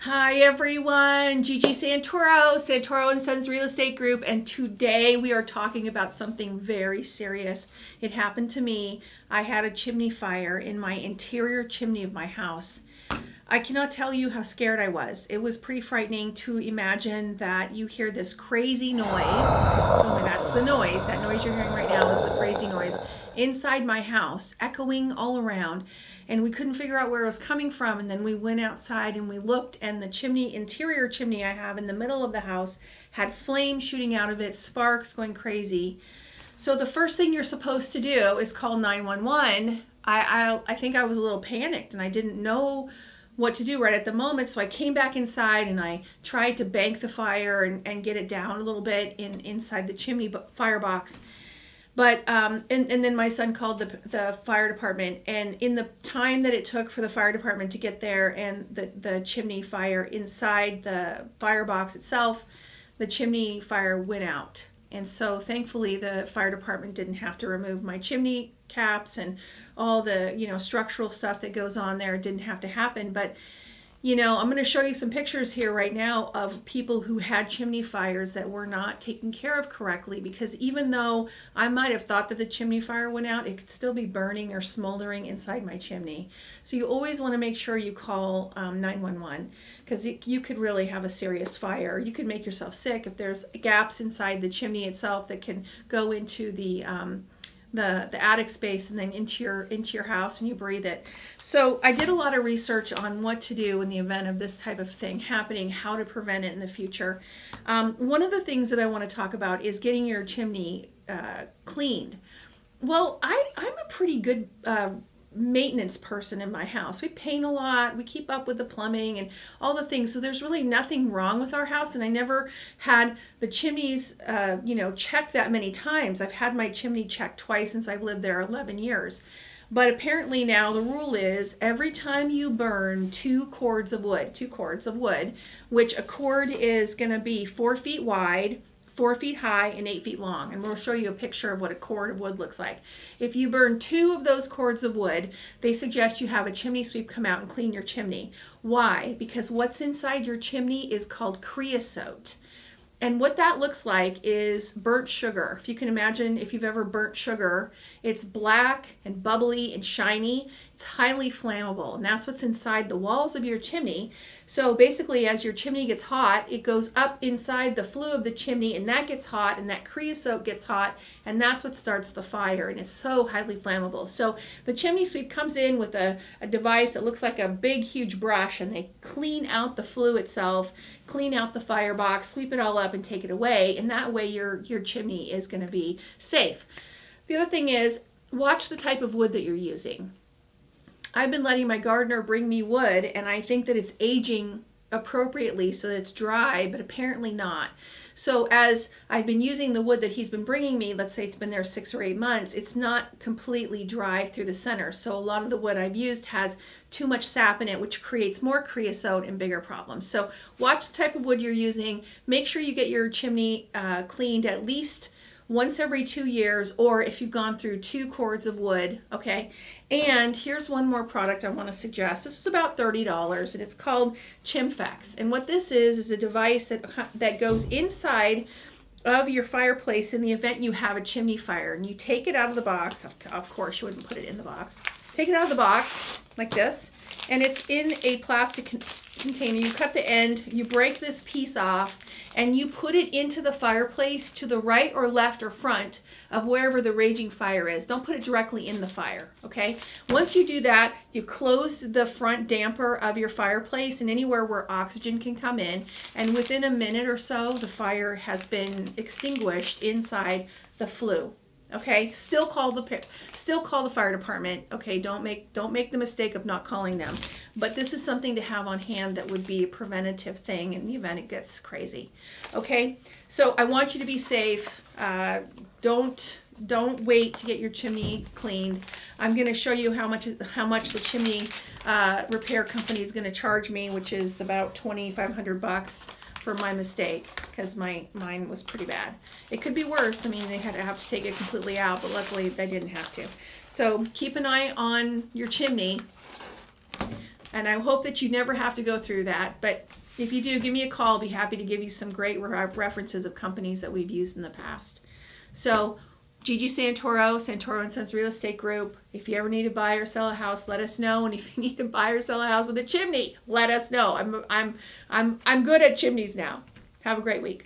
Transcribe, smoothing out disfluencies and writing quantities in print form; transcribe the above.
Hi everyone, Gigi Santoro, Santoro and Sons Real Estate Group, and today we are talking about something very serious. It happened to me. I had a chimney fire in my interior chimney of my house. I cannot tell you how scared I was. It was pretty frightening to imagine that you hear this crazy noise. Oh, that's the noise. That noise you're hearing right now is the crazy noise inside my house, echoing all around. And we couldn't figure out where it was coming from. And then we went outside and we looked, and the chimney, interior chimney I have in the middle of the house, had flames shooting out of it, sparks going crazy. So the first thing you're supposed to do is call 911. I think I was a little panicked and I didn't know what to do right at the moment. So I came back inside and I tried to bank the fire and get it down a little bit inside the chimney firebox. But and then my son called the fire department, and in the time that it took for the fire department to get there and the chimney fire inside the firebox itself, the chimney fire went out. And so thankfully the fire department didn't have to remove my chimney caps and all the structural stuff that goes on there. It didn't have to happen. But I'm going to show you some pictures here right now of people who had chimney fires that were not taken care of correctly, because even though I might have thought that the chimney fire went out, it could still be burning or smoldering inside my chimney. So you always want to make sure you call 911, because you could really have a serious fire. You could make yourself sick if there's gaps inside the chimney itself that can go into the attic space and then into your house, and you breathe it. So I did a lot of research on what to do in the event of this type of thing happening, how to prevent it in the future. One of the things that I want to talk about is getting your chimney cleaned. Well, I'm a pretty good maintenance person in my house. We paint a lot, we keep up with the plumbing and all the things, so there's really nothing wrong with our house, and I never had the chimneys checked that many times. I've had my chimney checked twice since I've lived there 11 years. But apparently now the rule is every time you burn two cords of wood, which a cord is going to be 4 feet wide, 4 feet high, and 8 feet long. And we'll show you a picture of what a cord of wood looks like. If you burn 2 of those cords of wood, they suggest you have a chimney sweep come out and clean your chimney. Why? Because what's inside your chimney is called creosote. And what that looks like is burnt sugar. If you can imagine, if you've ever burnt sugar, it's black and bubbly and shiny. It's highly flammable, and that's what's inside the walls of your chimney. So basically, as your chimney gets hot, it goes up inside the flue of the chimney, and that gets hot, and that creosote gets hot, and that's what starts the fire, and it's so highly flammable. So the chimney sweep comes in with a device that looks like a big, huge brush, and they clean out the flue itself, clean out the firebox, sweep it all up, and take it away, and that way your chimney is going to be safe. The other thing is, watch the type of wood that you're using. I've been letting my gardener bring me wood, and I think that it's aging appropriately so that it's dry, but apparently not. So as I've been using the wood that he's been bringing me, let's say it's been there 6 or 8 months, it's not completely dry through the center. So a lot of the wood I've used has too much sap in it, which creates more creosote and bigger problems. So watch the type of wood you're using. Make sure you get your chimney cleaned at least once every 2 years, or if you've gone through 2 cords of wood, okay? And here's one more product I want to suggest. This is about $30, and it's called Chimfex. And what this is a device that goes inside of your fireplace in the event you have a chimney fire. And you take it out of the box. Of course, you wouldn't put it in the box. Take it out of the box like this, and it's in a plastic container. You cut the end, you break this piece off, and you put it into the fireplace to the right or left or front of wherever the raging fire is. Don't put it directly in the fire, okay? Once you do that, you close the front damper of your fireplace and anywhere where oxygen can come in, and within a minute or so, the fire has been extinguished inside the flue. Okay, still call the fire department. Okay, don't make the mistake of not calling them. But this is something to have on hand that would be a preventative thing in the event it gets crazy. Okay, so I want you to be safe. Don't wait to get your chimney cleaned. I'm going to show you how much the chimney repair company is going to charge me, which is about $2,500 for my mistake, because mine was pretty bad. It could be worse. I mean, they had to have to take it completely out, but luckily they didn't have to. So keep an eye on your chimney. And I hope that you never have to go through that. But if you do, give me a call. I'll be happy to give you some great references of companies that we've used in the past. So Gigi Santoro, Santoro and Sons Real Estate Group. If you ever need to buy or sell a house, let us know. And if you need to buy or sell a house with a chimney, let us know. I'm good at chimneys now. Have a great week.